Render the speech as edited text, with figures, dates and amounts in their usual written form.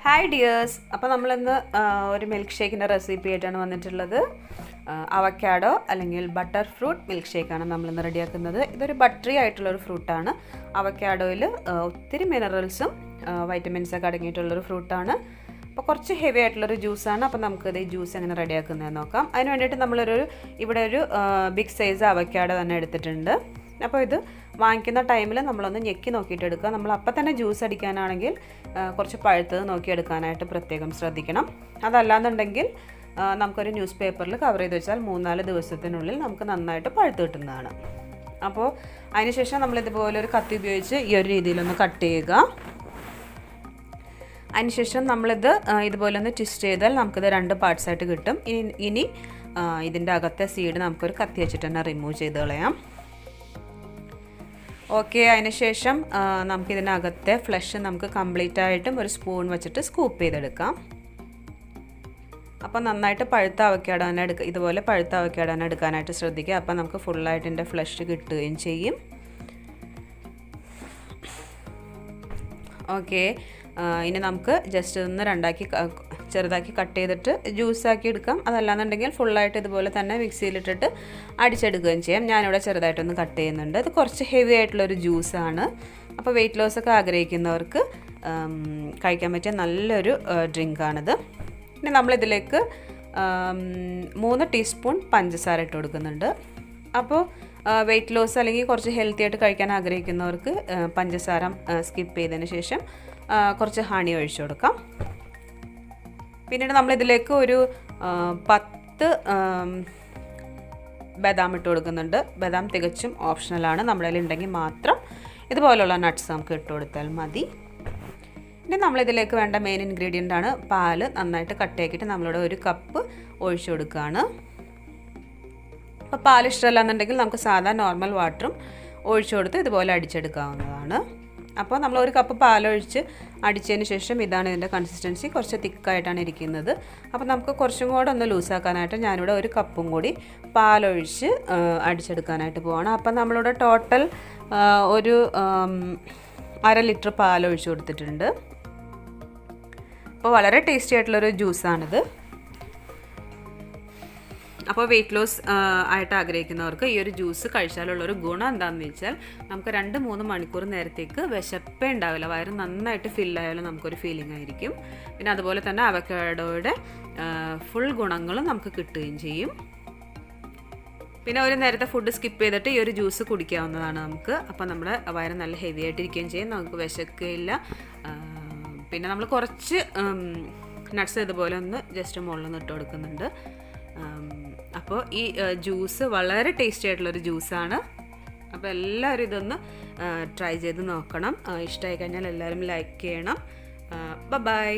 Hi dears, അപ്പോൾ നമ്മളിന്ന് ഒരു മിൽക്ക് ഷേക്കിൻ്റെ റെസിപ്പി ആയിട്ടാണ് വന്നിട്ടുള്ളത്. അവക്കാഡോ അല്ലെങ്കിൽ ബട്ടർ ഫ്രൂട്ട് മിൽക്ക് ഷേക്കാണ് നമ്മളിന്ന് റെഡിയാക്കുന്നത്. ഇതൊരു ബട്ടറി ആയിട്ടുള്ളൊരു ഫ്രൂട്ടാണ്. അവക്കാഡോയിൽ ഒത്തിരി മിനറൽസും വൈറ്റമിൻസൊക്കെ അടങ്ങിയിട്ടുള്ളൊരു ഫ്രൂട്ടാണ്. അപ്പോൾ കുറച്ച് ഹെവി ആയിട്ടുള്ളൊരു ജ്യൂസാണ്. അപ്പോൾ നമുക്കിത് ഈ ജ്യൂസ് എങ്ങനെ റെഡിയാക്കുന്നതെന്ന് നോക്കാം. അതിന് വേണ്ടിയിട്ട് ഇവിടെ ഒരു ബിഗ് സൈസ് അവക്കാഡോ തന്നെ എടുത്തിട്ടുണ്ട്. അപ്പോൾ ഇത് വാങ്ങിക്കുന്ന ടൈമിൽ നമ്മളൊന്ന് ഞെക്കി നോക്കിയിട്ട് എടുക്കുക. നമ്മൾ അപ്പം തന്നെ ജ്യൂസ് അടിക്കാനാണെങ്കിൽ കുറച്ച് പഴുത്തത് നോക്കിയെടുക്കാനായിട്ട് പ്രത്യേകം ശ്രദ്ധിക്കണം. അതല്ലാന്നുണ്ടെങ്കിൽ നമുക്കൊരു ന്യൂസ് പേപ്പറിൽ കവർ ചെയ്ത് വെച്ചാൽ 3-4 ദിവസത്തിനുള്ളിൽ നമുക്ക് നന്നായിട്ട് പഴുത്ത് കിട്ടുന്നതാണ്. അപ്പോൾ അതിനുശേഷം നമ്മളിതുപോലെ ഒരു കത്തി ഉപയോഗിച്ച് ഈ ഒരു രീതിയിലൊന്ന് കട്ട് ചെയ്യുക. അതിനുശേഷം നമ്മളിത് ഇതുപോലെ ഒന്ന് ട്വിസ്റ്റ് ചെയ്താൽ നമുക്കിത് 2 പാർട്സായിട്ട് കിട്ടും. ഇനി ഇതിൻ്റെ അകത്തെ സീഡ് നമുക്കൊരു കത്തി വെച്ചിട്ട് തന്നെ റിമൂവ് ചെയ്ത് കളയാം. ഓക്കെ, അതിനുശേഷം നമുക്കിതിനകത്തെ ഫ്ലഷ് നമുക്ക് കംപ്ലീറ്റ് ആയിട്ടും ഒരു സ്പൂൺ വെച്ചിട്ട് സ്കൂപ്പ് ചെയ്തെടുക്കാം. അപ്പോൾ നന്നായിട്ട് പഴുത്ത അവക്കാഡോ തന്നെ ഇതുപോലെ പഴുത്ത അവക്കാഡോ തന്നെ എടുക്കാനായിട്ട് ശ്രദ്ധിക്കുക. അപ്പോൾ നമുക്ക് ഫുള്ളായിട്ട് ഇതിൻ്റെ ഫ്ലഷ് കിട്ടുകയും ചെയ്യും. ഓക്കെ, ഇനി നമുക്ക് ജസ്റ്റ് ഒന്ന് ചെറുതാക്കി കട്ട് ചെയ്തിട്ട് ജ്യൂസാക്കി എടുക്കാം. അതല്ലാന്നുണ്ടെങ്കിൽ ഫുള്ളായിട്ട് ഇതുപോലെ തന്നെ മിക്സിയിലിട്ടിട്ട് അടിച്ചെടുക്കുകയും ചെയ്യാം. ഞാനിവിടെ ചെറുതായിട്ടൊന്ന് കട്ട് ചെയ്യുന്നുണ്ട്. ഇത് കുറച്ച് ഹെവി ആയിട്ടുള്ളൊരു ജ്യൂസാണ്. അപ്പോൾ വെയിറ്റ് ലോസൊക്കെ ആഗ്രഹിക്കുന്നവർക്ക് കഴിക്കാൻ പറ്റിയ നല്ലൊരു ഡ്രിങ്കാണിത്. ഇനി നമ്മളിതിലേക്ക് 3 ടീസ്പൂൺ പഞ്ചസാര ഇട്ട് കൊടുക്കുന്നുണ്ട്. അപ്പോൾ വെയിറ്റ് ലോസ് അല്ലെങ്കിൽ കുറച്ച് ഹെൽത്തി ആയിട്ട് കഴിക്കാൻ ആഗ്രഹിക്കുന്നവർക്ക് പഞ്ചസാര സ്കിപ്പ് ചെയ്തതിന് ശേഷം കുറച്ച് ഹണി ഒഴിച്ചു കൊടുക്കാം. പിന്നീട് നമ്മളിതിലേക്ക് ഒരു 10 ബദാം ഇട്ട് കൊടുക്കുന്നുണ്ട്. ബദാം തികച്ചും ഓപ്ഷണലാണ്. നമ്മുടെ കയ്യിൽ ഉണ്ടെങ്കിൽ മാത്രം ഇതുപോലുള്ള നട്ട്സ് നമുക്ക് ഇട്ട് കൊടുത്താൽ മതി. ഇനി നമ്മളിതിലേക്ക് വേണ്ട മെയിൻ ഇൻഗ്രീഡിയൻ്റ് ആണ് പാല്. നന്നായിട്ട് കട്ടയാക്കിയിട്ട് നമ്മളിവിടെ 1 കപ്പ് ഒഴിച്ചു കൊടുക്കുകയാണ്. അപ്പോൾ പാൽ ഇഷ്ടമല്ല എന്നുണ്ടെങ്കിൽ നമുക്ക് സാധാ നോർമൽ വാട്ടറും ഒഴിച്ചു കൊടുത്ത് ഇതുപോലെ അടിച്ചെടുക്കാവുന്നതാണ്. അപ്പോൾ നമ്മൾ 1 കപ്പ് പാലൊഴിച്ച് അടിച്ചതിന് ശേഷം ഇതാണ് ഇതിൻ്റെ കൺസിസ്റ്റൻസി. കുറച്ച് തിക്കായിട്ടാണ് ഇരിക്കുന്നത്. അപ്പോൾ നമുക്ക് കുറച്ചും കൂടെ ഒന്ന് ലൂസാക്കാനായിട്ട് ഞാനിവിടെ 1 കപ്പും കൂടി പാലൊഴിച്ച് അടിച്ചെടുക്കാനായിട്ട് പോവാണ്. അപ്പോൾ നമ്മളിവിടെ ടോട്ടൽ ഒരു 1/2 ലിറ്റർ പാലൊഴിച്ച് കൊടുത്തിട്ടുണ്ട്. അപ്പോൾ വളരെ ടേസ്റ്റി ആയിട്ടുള്ളൊരു ജ്യൂസാണിത്. അപ്പോൾ വെയിറ്റ് ലോസ് ആയിട്ട് ആഗ്രഹിക്കുന്നവർക്ക് ഈ ഒരു ജ്യൂസ് കഴിച്ചാലുള്ളൊരു ഗുണം എന്താണെന്ന് വെച്ചാൽ നമുക്ക് 2-3 മണിക്കൂർ നേരത്തേക്ക് വിശപ്പേ ഉണ്ടാവില്ല. വയറ് നന്നായിട്ട് ഫില്ലായാലും നമുക്കൊരു ഫീലിംഗ് ആയിരിക്കും. പിന്നെ അതുപോലെ തന്നെ അവക്കാഡോയുടെ ഫുൾ ഗുണങ്ങളും നമുക്ക് കിട്ടുകയും ചെയ്യും. പിന്നെ ഒരു നേരത്തെ ഫുഡ് സ്കിപ്പ് ചെയ്തിട്ട് ഈ ഒരു ജ്യൂസ് കുടിക്കാവുന്നതാണ് നമുക്ക്. അപ്പോൾ നമ്മുടെ വയറ് നല്ല ഹെവി ആയിട്ടിരിക്കുകയും ചെയ്യും. നമുക്ക് വിശക്കുകയില്ല. പിന്നെ നമ്മൾ കുറച്ച് നട്ട്സ് ഇതുപോലെ ഒന്ന് ജസ്റ്റ് മുകളിൽ ഇട്ട് കൊടുക്കുന്നുണ്ട്. അപ്പോൾ ഈ ജ്യൂസ് വളരെ ടേസ്റ്റി ആയിട്ടുള്ളൊരു ജ്യൂസാണ്. അപ്പോൾ എല്ലാവരും ഇതൊന്ന് ട്രൈ ചെയ്ത് നോക്കണം. ഇഷ്ടമായി കഴിഞ്ഞാൽ എല്ലാവരും ലൈക്ക് ചെയ്യണം. ബൈ.